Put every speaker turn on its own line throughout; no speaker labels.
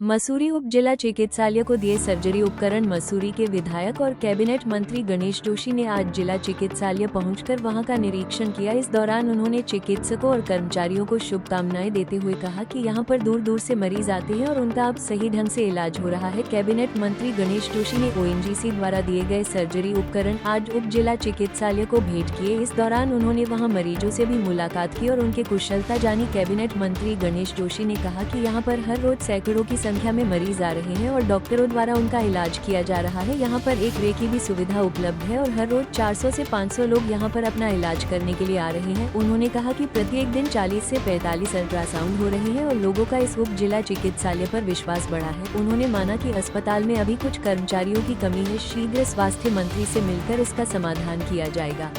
मसूरी उप जिला चिकित्सालय को दिए सर्जरी उपकरण। मसूरी के विधायक और कैबिनेट मंत्री गणेश जोशी ने आज जिला चिकित्सालय पहुंचकर वहां का निरीक्षण किया। इस दौरान उन्होंने चिकित्सकों और कर्मचारियों को शुभकामनाएं देते हुए कहा कि यहां पर दूर दूर से मरीज आते हैं और उनका अब सही ढंग से इलाज हो रहा है। कैबिनेट मंत्री गणेश जोशी ने ONGC द्वारा दिए गए सर्जरी उपकरण आज उप जिला चिकित्सालय को भेंट किए। इस दौरान उन्होंने वहाँ मरीजों से भी मुलाकात की और उनके कुशलता जानी। कैबिनेट मंत्री गणेश जोशी ने कहा कि यहाँ पर हर रोज सैकड़ों की संख्या में मरीज आ रहे हैं और डॉक्टरों द्वारा उनका इलाज किया जा रहा है। यहाँ पर एक वे की भी सुविधा उपलब्ध है और हर रोज 400 से 500 लोग यहाँ पर अपना इलाज करने के लिए आ रहे हैं। उन्होंने कहा कि प्रत्येक दिन 40 से 45 अल्ट्रासाउंड हो रहे हैं और लोगों का इस उप जिला चिकित्सालय पर विश्वास बढ़ा है। उन्होंने माना कि अस्पताल में अभी कुछ कर्मचारियों की कमी है, शीघ्र स्वास्थ्य मंत्री से मिलकर इसका समाधान किया जाएगा।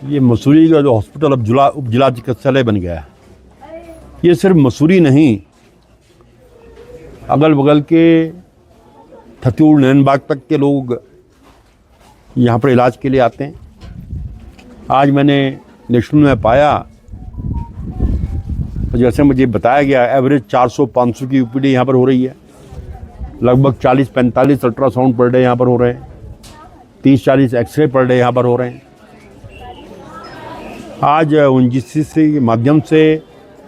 ये मसूरी का जो हॉस्पिटल अब उप जिला चिकित्सालय बन गया है, ये सिर्फ मसूरी नहीं, अगल बगल के थत्यूर नैनबाग तक के लोग यहाँ पर इलाज के लिए आते हैं। आज मैंने निरीक्षण में पाया, जैसे मुझे बताया गया, एवरेज 400-500 की UPD यहाँ पर हो रही है। लगभग 40-45 अल्ट्रासाउंड पर डे यहाँ पर हो रहे हैं, 30-40 एक्सरे पर डे यहाँ पर हो रहे हैं। आज ONGC के माध्यम से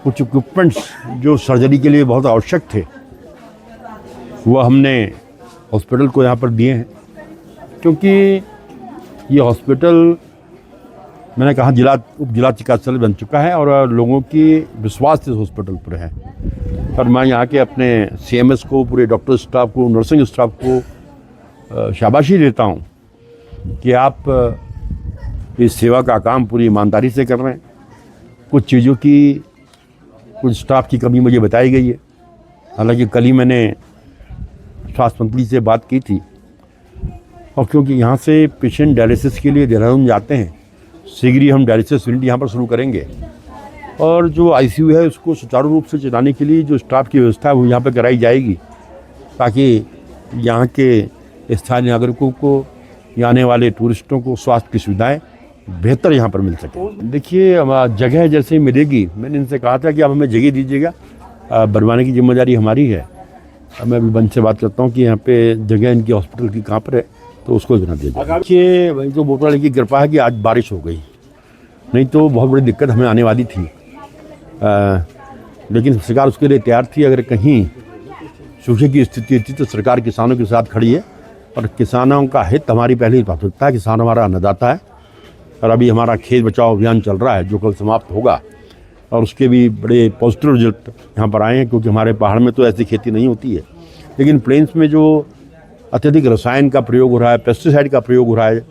कुछ इक्विपमेंट्स जो सर्जरी के लिए बहुत आवश्यक थे, वह हमने हॉस्पिटल को यहाँ पर दिए हैं, क्योंकि ये हॉस्पिटल मैंने कहा उप जिला चिकित्सालय बन चुका है और लोगों की विश्वास इस हॉस्पिटल पर है। और मैं यहाँ के अपने CMS को, पूरे डॉक्टर स्टाफ को, नर्सिंग स्टाफ को शाबाशी देता हूँ कि आप इस सेवा का काम पूरी ईमानदारी से कर रहे हैं। कुछ चीज़ों की, कुछ स्टाफ की कमी मुझे बताई गई है। हालांकि कल ही मैंने स्वास्थ्य मंत्री से बात की थी, और क्योंकि यहाँ से पेशेंट डायलिसिस के लिए देहरादून जाते हैं, शीघ्र ही हम डायलिसिस यूनिट यहाँ पर शुरू करेंगे और जो ICU है उसको सुचारू रूप से चलाने के लिए जो स्टाफ की व्यवस्था है वो यहाँ पर कराई जाएगी, ताकि यहाँ के स्थानीय नागरिकों को, यहाँ आने वाले टूरिस्टों को स्वास्थ्य की सुविधाएं बेहतर यहाँ पर मिल सके। देखिए, जगह जैसे मिलेगी, मैंने इनसे कहा था कि आप हमें जगह दीजिएगा, बनवाने की जिम्मेदारी हमारी है। मैं अभी बंद से बात करता हूँ कि यहाँ पे जगह इनकी हॉस्पिटल की कहाँ पर है, तो उसको बना दिया जाए। देखिए, वही तो बोतल की कृपा है कि आज बारिश हो गई, नहीं तो बहुत बड़ी दिक्कत हमें आने वाली थी। लेकिन सरकार उसके लिए तैयार थी। अगर कहीं सूखे की स्थिति थी तो सरकार किसानों के साथ खड़ी है और किसानों का हित हमारी पहली प्राथमिकता है। किसान हमारा अन्नदाता है और अभी हमारा खेत बचाओ अभियान चल रहा है, जो कल समाप्त होगा, और उसके भी बड़े पॉजिटिव रिजल्ट यहाँ पर आए हैं, क्योंकि हमारे पहाड़ में तो ऐसी खेती नहीं होती है। लेकिन प्लेन्स में जो अत्यधिक रसायन का प्रयोग हो रहा है, पेस्टिसाइड का प्रयोग हो रहा है,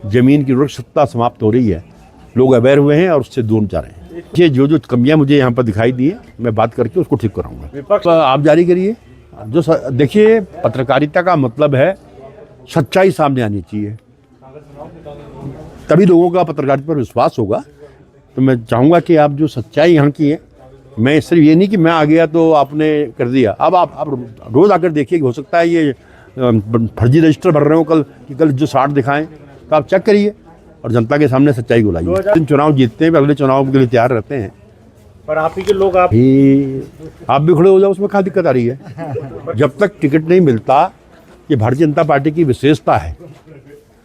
ज़मीन की उर्वरकता समाप्त हो रही है, लोग अवेयर हुए हैं और उससे दूर जा रहे हैं। ये जो कमियाँ मुझे यहाँ पर दिखाई दी है, मैं बात करके उसको ठीक कराऊँगा। आप जारी करिए। जो देखिए, पत्रकारिता का मतलब है सच्चाई सामने आनी चाहिए, तभी लोगों का पत्रकारिता पर विश्वास होगा। तो मैं चाहूँगा कि आप जो सच्चाई यहाँ की है, मैं सिर्फ ये नहीं कि मैं आ गया तो आपने कर दिया। अब आप रोज़ आकर देखिए कि हो सकता है ये फर्जी रजिस्टर भर रहे हो कल जो 60 दिखाएं, तो आप चेक करिए और जनता के सामने सच्चाई को लाइए। चुनाव जीतते हैं, अगले चुनाव के लिए तैयार रहते हैं,
पर आप ही के लोग आप
भी खड़े हो जाओ, उसमें क्या दिक्कत आ रही है? जब तक टिकट नहीं मिलता, ये भारतीय जनता पार्टी की विशेषता है,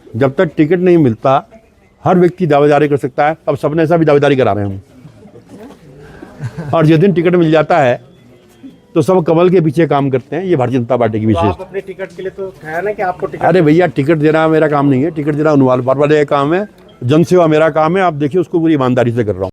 जब तक टिकट नहीं मिलता हर व्यक्ति दावेदारी कर सकता है। अब सबने ऐसा भी दावेदारी करा रहे हैं हम, और जिस दिन टिकट मिल जाता है तो सब कमल के पीछे काम करते हैं। ये भारतीय जनता पार्टी की विशेषता।
आप अपने टिकट के लिए तो कहा ना कि आपको टिकट।
अरे भैया, टिकट देना मेरा काम नहीं है, टिकट देना उनवाल वाले का काम है, जनसेवा मेरा काम है। आप देखिए, उसको पूरी ईमानदारी से कर रहा हूँ।